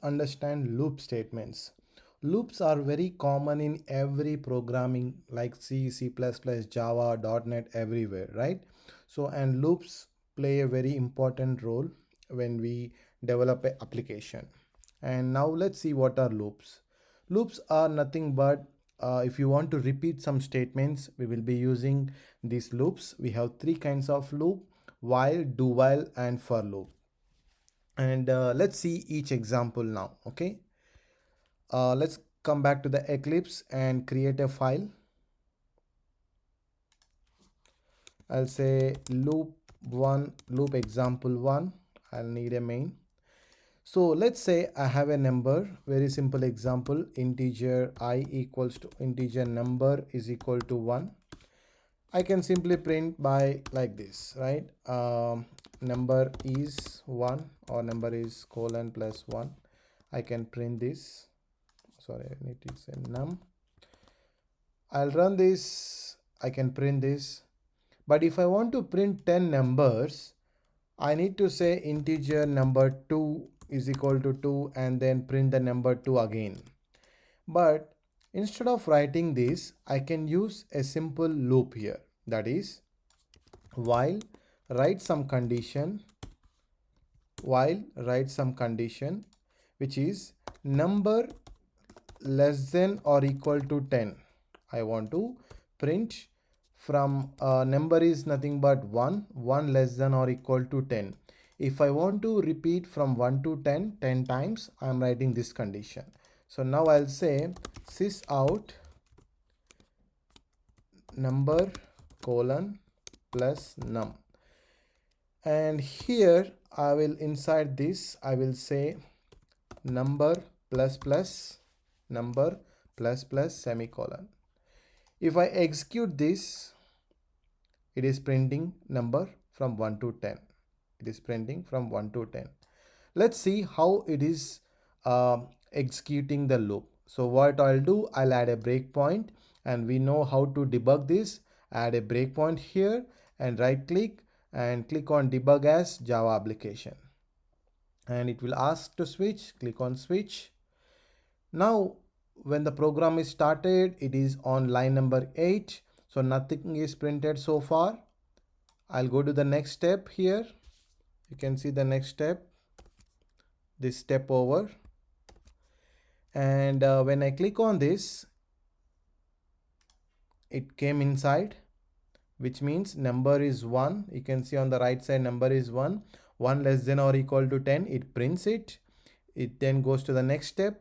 understand loop statements. Loops are very common in every programming like C, C++, Java, .NET, everywhere, right? So, and loops play a very important role when we develop an application. And now let's see what are loops. Loops are nothing but if you want to repeat some statements, we will be using these loops. We have three kinds of loop: while, do while, and for loop. And let's see each example now. Okay, let's come back to the Eclipse and create a file. I'll say loop 1, loop example 1. I'll need a main. So let's say I have a number, very simple example, integer I equals to integer number is equal to 1. I can simply print by like this, right? Number is 1 or number is colon plus 1. I can print this. Sorry, I need to say num. I'll run this. I can print this. But if I want to print 10 numbers, I need to say integer number 2 is equal to 2 and then print the number 2 again. But instead of writing this, I can use a simple loop here. That is, while write some condition, which is number less than or equal to 10. I want to print from number is nothing but 1 less than or equal to 10. If I want to repeat from 1 to 10 times, I am writing this condition. So now I'll say sys out number colon plus num, and here I will inside this I will say number plus plus number plus plus semicolon. If I execute this, it is printing number from 1 to 10. It is printing from 1 to 10. Let's see how it is executing the loop. So what I'll do, I'll add a breakpoint, and we know how to debug this. Add a breakpoint here and right click and click on debug as Java application. And it will ask to switch, click on switch. Now when the program is started, it is on line number 8. So nothing is printed so far. I'll go to the next step here. You can see the next step, this step over. And when I click on this, it came inside, which means number is 1. You can see on the right side number is 1. 1 less than or equal to 10. It prints it. It then goes to the next step.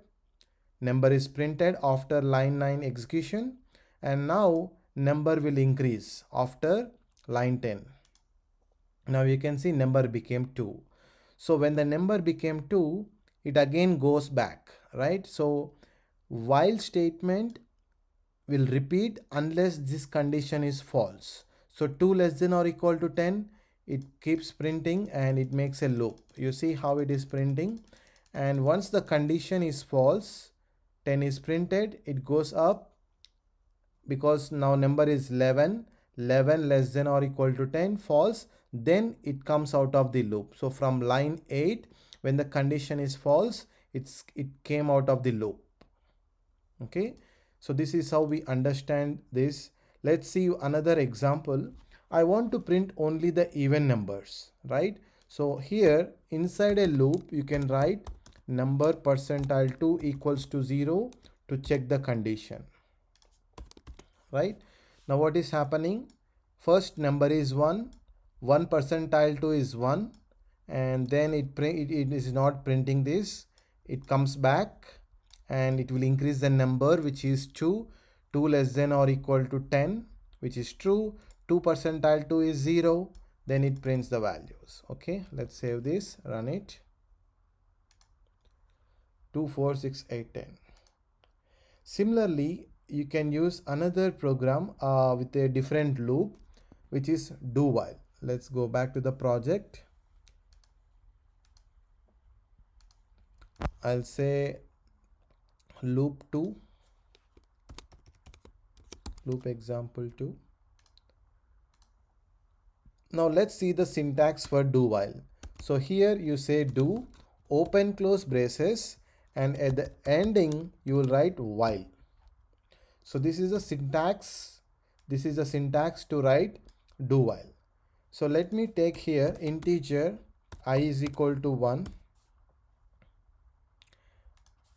Number is printed after line 9 execution, and now number will increase after line 10. Now you can see number became 2. So when the number became 2, it again goes back, right? So while statement will repeat unless this condition is false. So 2 less than or equal to 10, it keeps printing and it makes a loop. You see how it is printing, and once the condition is false, 10 is printed, it goes up because now number is 11. 11 less than or equal to 10, false, then it comes out of the loop. So from line 8, when the condition is false, it came out of the loop. Okay, so this is how we understand this. Let's see another example. I want to print only the even numbers, right? So here inside a loop, you can write number %2 equals to 0 to check the condition, right? Now what is happening? First number is 1, 1 %2 is 1, and then it is not printing this. It comes back and it will increase the number, which is 2. 2 less than or equal to 10, which is true. 2 %2 is 0. Then it prints the values. Okay, let's save this, run it. 2, 4, 6, 8, 10. Similarly, you can use another program with a different loop, which is do while. Let's go back to the project. I'll say loop 2, loop example 2. Now let's see the syntax for do while. So here you say do, open close braces, and at the ending you will write while. So this is a syntax. This is a syntax to write do while. So let me take here integer I is equal to 1,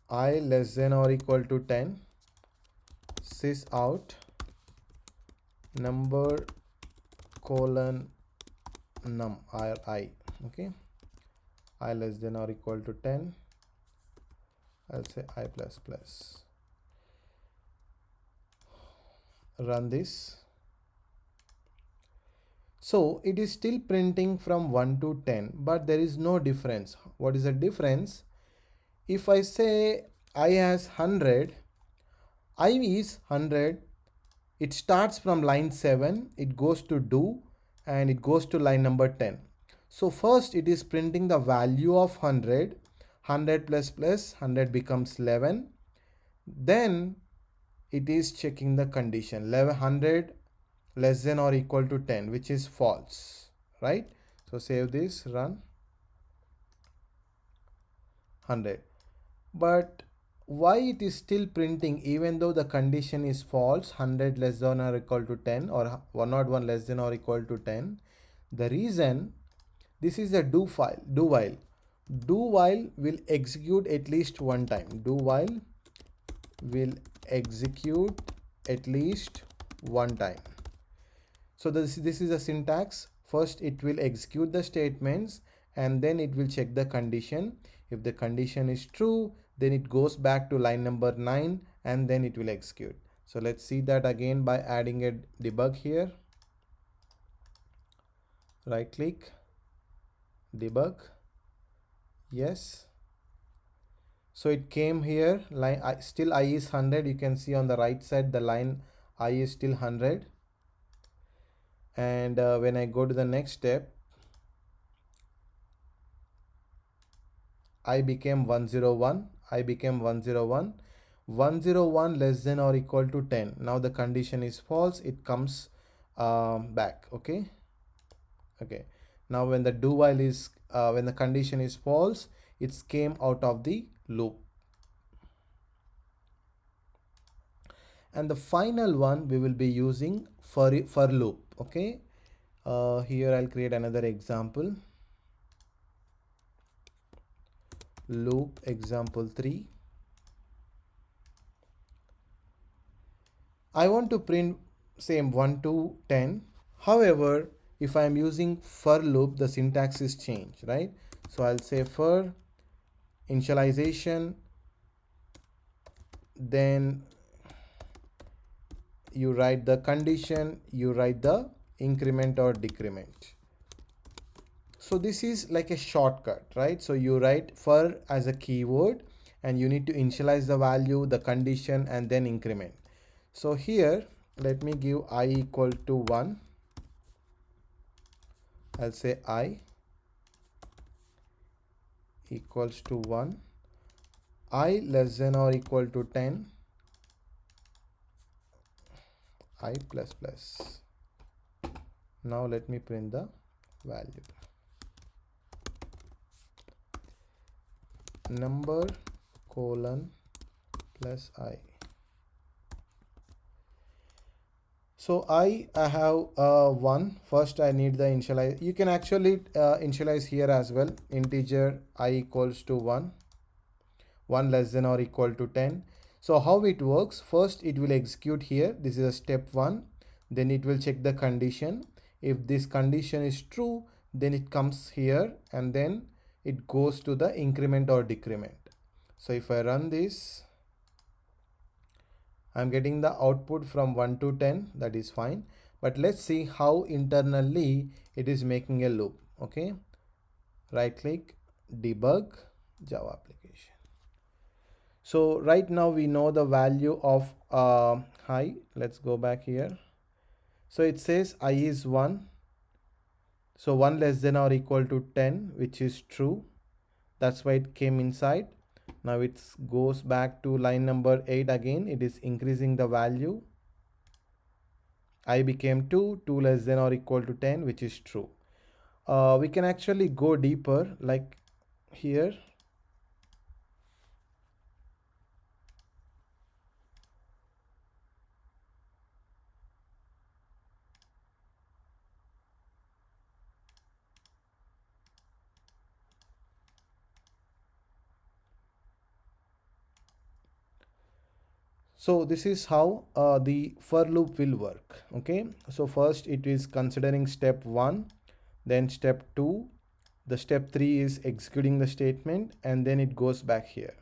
I less than or equal to 10, sys out number colon num or I. Okay, I less than or equal to 10, I'll say I plus plus. Run this. So it is still printing from 1 to 10, but there is no difference. What is the difference? If I say I has 100, I is 100, it starts from line 7, it goes to do, and it goes to line number 10. So first it is printing the value of 100, 100 plus plus 100 becomes 11. Then it is checking the condition 1100 less than or equal to 10, which is false, right? So save this, run 100. But why it is still printing even though the condition is false, 100 less than or equal to 10 or 101 less than or equal to 10? The reason, this is a do file, do while. Do while will execute at least one time. Do while will execute at least one time. So this is a syntax. First it will execute the statements and then it will check the condition. If the condition is true, then it goes back to line number 9 and then it will execute. So let's see that again by adding a debug here. Right click, debug, yes. So it came here, line still I is 100. You can see on the right side the line I is still 100. And when I go to the next step, I became 101. I became 101. 101 less than or equal to 10. Now the condition is false. It comes back. Okay. Okay. Now when the do while is when the condition is false, it came out of the loop. And the final one we will be using for loop. Okay. Here I'll create another example. Loop example 3. I want to print same 1 to 10. However, if I am using for loop, the syntax is changed, right? So I'll say for initialization, then you write the condition, you write the increment or decrement. So this is like a shortcut, right? So you write for as a keyword and you need to initialize the value, the condition, and then increment. So here, let me give I equal to 1. I'll say I equals to 1. I less than or equal to 10. I plus plus. Now let me print the value. Number colon plus I. So I have 1. First I need the initialize. You can actually initialize here as well. Integer I equals to 1. 1 less than or equal to 10. So how it works, first it will execute here. This is a step 1. Then it will check the condition. If this condition is true, then it comes here and then it goes to the increment or decrement. So if I run this, I'm getting the output from 1 to 10. That is fine. But let's see how internally it is making a loop. Okay. Right click, debug, Java application. So right now we know the value of I. Let's go back here. So it says I is 1. So 1 less than or equal to 10, which is true. That's why it came inside. Now it goes back to line number 8 again. It is increasing the value. I became 2, 2 less than or equal to 10, which is true. We can actually go deeper, like here. So this is how the for loop will work. Okay, so first it is considering step 1, then step 2, the step 3 is executing the statement, and then it goes back here.